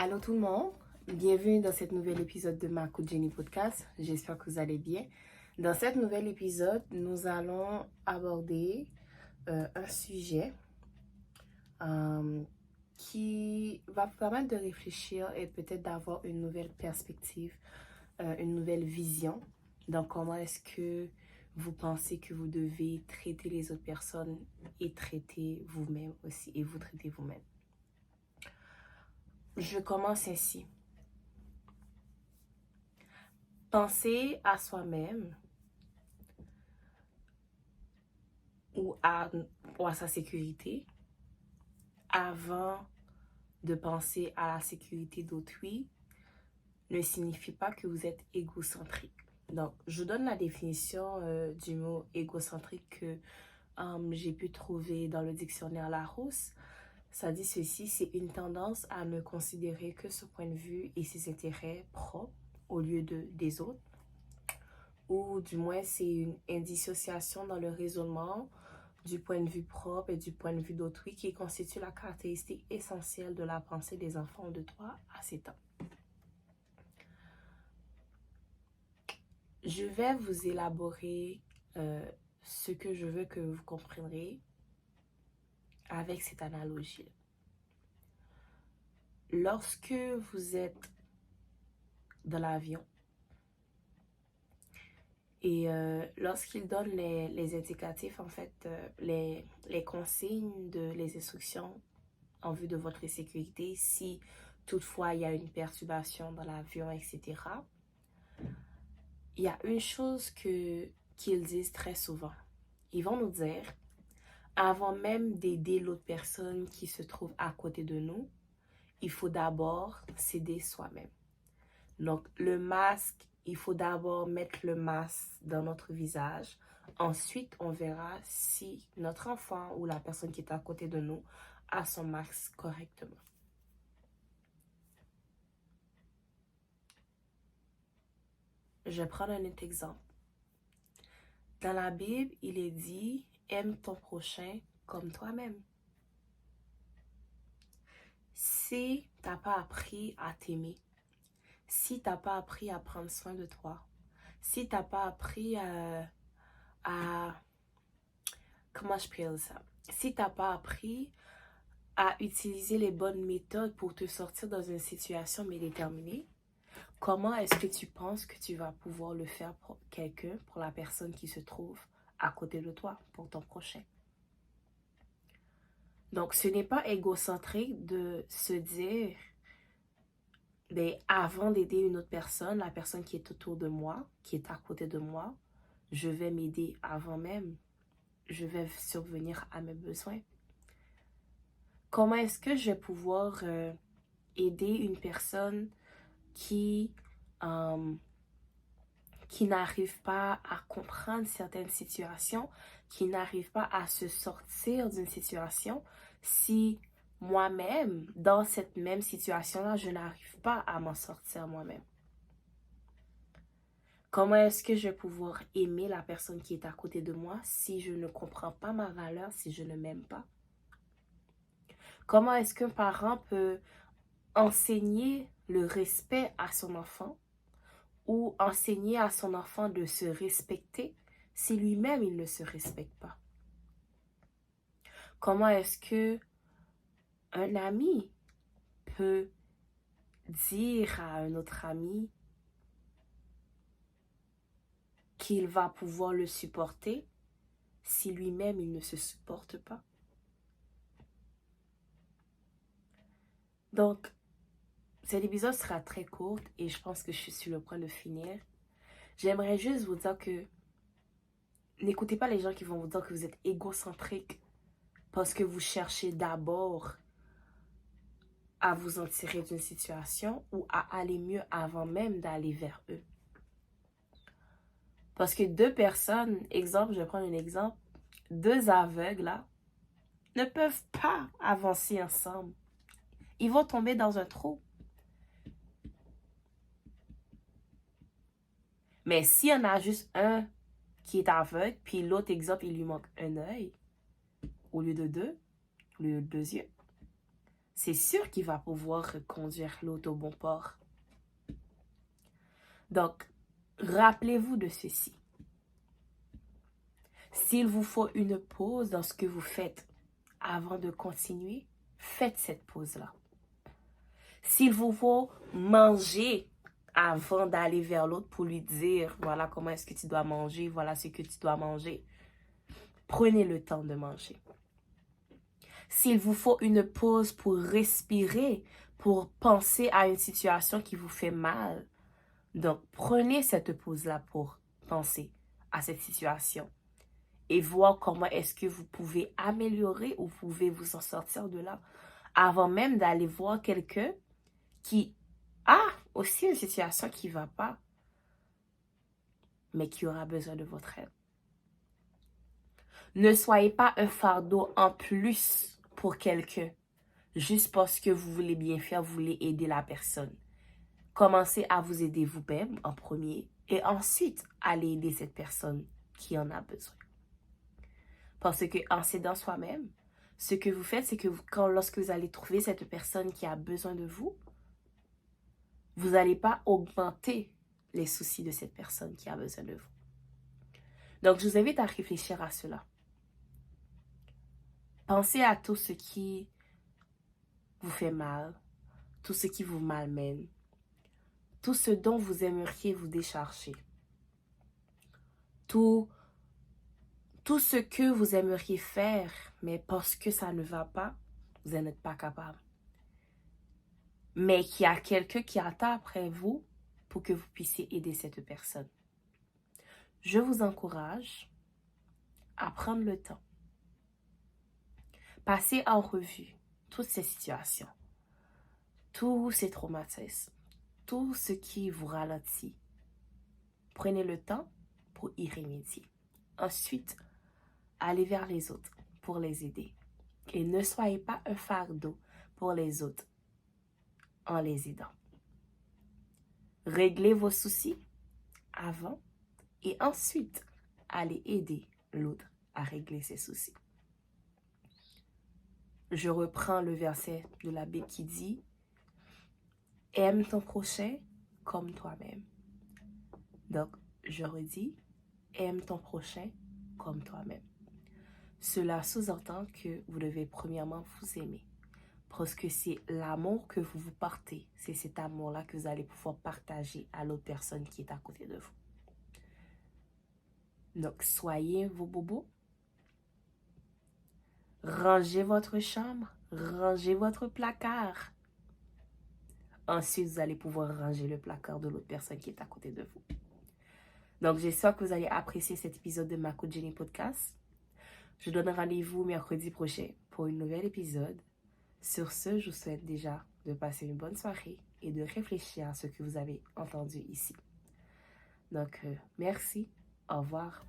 Allô tout le monde, bienvenue dans cet nouvel épisode de Marco Jenny Podcast. J'espère que vous allez bien. Dans cet nouvel épisode, nous allons aborder un sujet qui va vous permettre de réfléchir et peut-être d'avoir une nouvelle perspective, une nouvelle vision dans comment est-ce que vous pensez que vous devez traiter les autres personnes et traiter vous-même aussi et vous traiter vous-même. Je commence ainsi. Penser à soi-même ou à sa sécurité avant de penser à la sécurité d'autrui ne signifie pas que vous êtes égocentrique. Donc, je vous donne la définition du mot égocentrique que j'ai pu trouver dans le dictionnaire Larousse. Ça dit ceci, c'est une tendance à ne considérer que son point de vue et ses intérêts propres au lieu des autres. Ou du moins, c'est une indissociation dans le raisonnement du point de vue propre et du point de vue d'autrui qui constitue la caractéristique essentielle de la pensée des enfants de 3 à 7 ans. Je vais vous élaborer ce que je veux que vous compreniez avec cette analogie. Lorsque vous êtes dans l'avion et lorsqu'il donne les indicatifs, en fait, les consignes, les instructions en vue de votre sécurité, si toutefois il y a une perturbation dans l'avion, etc., il y a une chose qu'ils disent très souvent. Ils vont nous dire, avant même d'aider l'autre personne qui se trouve à côté de nous, il faut d'abord s'aider soi-même. Donc, le masque, il faut d'abord mettre le masque dans notre visage. Ensuite, on verra si notre enfant ou la personne qui est à côté de nous a son masque correctement. Je vais prendre un autre exemple. Dans la Bible, il est dit « Aime ton prochain comme toi-même ». Si tu n'as pas appris à t'aimer, si tu n'as pas appris à prendre soin de toi, si tu n'as pas appris comment je peux dire ça? Si tu n'as pas appris à utiliser les bonnes méthodes pour te sortir dans une situation bien déterminée, comment est-ce que tu penses que tu vas pouvoir le faire pour quelqu'un, pour la personne qui se trouve à côté de toi, pour ton prochain? Donc, ce n'est pas égocentrique de se dire, ben, avant d'aider une autre personne, la personne qui est autour de moi, qui est à côté de moi, je vais m'aider avant même. Je vais survenir à mes besoins. Comment est-ce que je vais pouvoir aider une personne qui n'arrive pas à comprendre certaines situations, qui n'arrive pas à se sortir d'une situation, si moi-même, dans cette même situation-là, je n'arrive pas à m'en sortir moi-même? Comment est-ce que je vais pouvoir aimer la personne qui est à côté de moi si je ne comprends pas ma valeur, si je ne m'aime pas? Comment est-ce qu'un parent peut enseigner le respect à son enfant ou enseigner à son enfant de se respecter si lui-même il ne se respecte pas? Comment est-ce que un ami peut dire à un autre ami qu'il va pouvoir le supporter si lui-même il ne se supporte pas? Donc, cet épisode sera très court et je pense que je suis sur le point de finir. J'aimerais juste vous dire que n'écoutez pas les gens qui vont vous dire que vous êtes égocentrique parce que vous cherchez d'abord à vous en tirer d'une situation ou à aller mieux avant même d'aller vers eux. Parce que deux personnes, exemple, je vais prendre un exemple, deux aveugles là, ne peuvent pas avancer ensemble. Ils vont tomber dans un trou. Mais s'il y en a juste un qui est aveugle, puis l'autre exemple, il lui manque un œil, au lieu de deux yeux, c'est sûr qu'il va pouvoir conduire l'auto au bon port. Donc, rappelez-vous de ceci. S'il vous faut une pause dans ce que vous faites avant de continuer, faites cette pause-là. S'il vous faut manger avant d'aller vers l'autre pour lui dire, voilà comment est-ce que tu dois manger, voilà ce que tu dois manger, prenez le temps de manger. S'il vous faut une pause pour respirer, pour penser à une situation qui vous fait mal, donc prenez cette pause-là pour penser à cette situation et voir comment est-ce que vous pouvez améliorer ou vous pouvez vous en sortir de là avant même d'aller voir quelqu'un qui a aussi une situation qui ne va pas, mais qui aura besoin de votre aide. Ne soyez pas un fardeau en plus pour quelqu'un, juste parce que vous voulez bien faire, vous voulez aider la personne. Commencez à vous aider vous-même en premier et ensuite allez aider cette personne qui en a besoin. Parce que en s'aidant soi-même, ce que vous faites, c'est que lorsque vous allez trouver cette personne qui a besoin de vous, vous n'allez pas augmenter les soucis de cette personne qui a besoin de vous. Donc, je vous invite à réfléchir à cela. Pensez à tout ce qui vous fait mal, tout ce qui vous malmène, tout ce dont vous aimeriez vous décharger, tout ce que vous aimeriez faire, mais parce que ça ne va pas, vous n'en êtes pas capable. Mais qu'il y a quelqu'un qui attend après vous pour que vous puissiez aider cette personne. Je vous encourage à prendre le temps. Passez en revue toutes ces situations, tous ces traumatismes, tout ce qui vous ralentit. Prenez le temps pour y remédier. Ensuite, allez vers les autres pour les aider. Et ne soyez pas un fardeau pour les autres en les aidant. Réglez vos soucis avant et ensuite allez aider l'autre à régler ses soucis. Je reprends le verset de la Bible qui dit « Aime ton prochain comme toi-même ». Donc, je redis « Aime ton prochain comme toi-même ». Cela sous-entend que vous devez premièrement vous aimer. Parce que c'est l'amour que vous vous portez. C'est cet amour-là que vous allez pouvoir partager à l'autre personne qui est à côté de vous. Donc, soyez vos bobos. Rangez votre chambre. Rangez votre placard. Ensuite, vous allez pouvoir ranger le placard de l'autre personne qui est à côté de vous. Donc, j'espère que vous allez apprécier cet épisode de Ma Coach Jenny Podcast. Je donne rendez-vous mercredi prochain pour un nouvel épisode. Sur ce, je vous souhaite déjà de passer une bonne soirée et de réfléchir à ce que vous avez entendu ici. Donc, merci. Au revoir.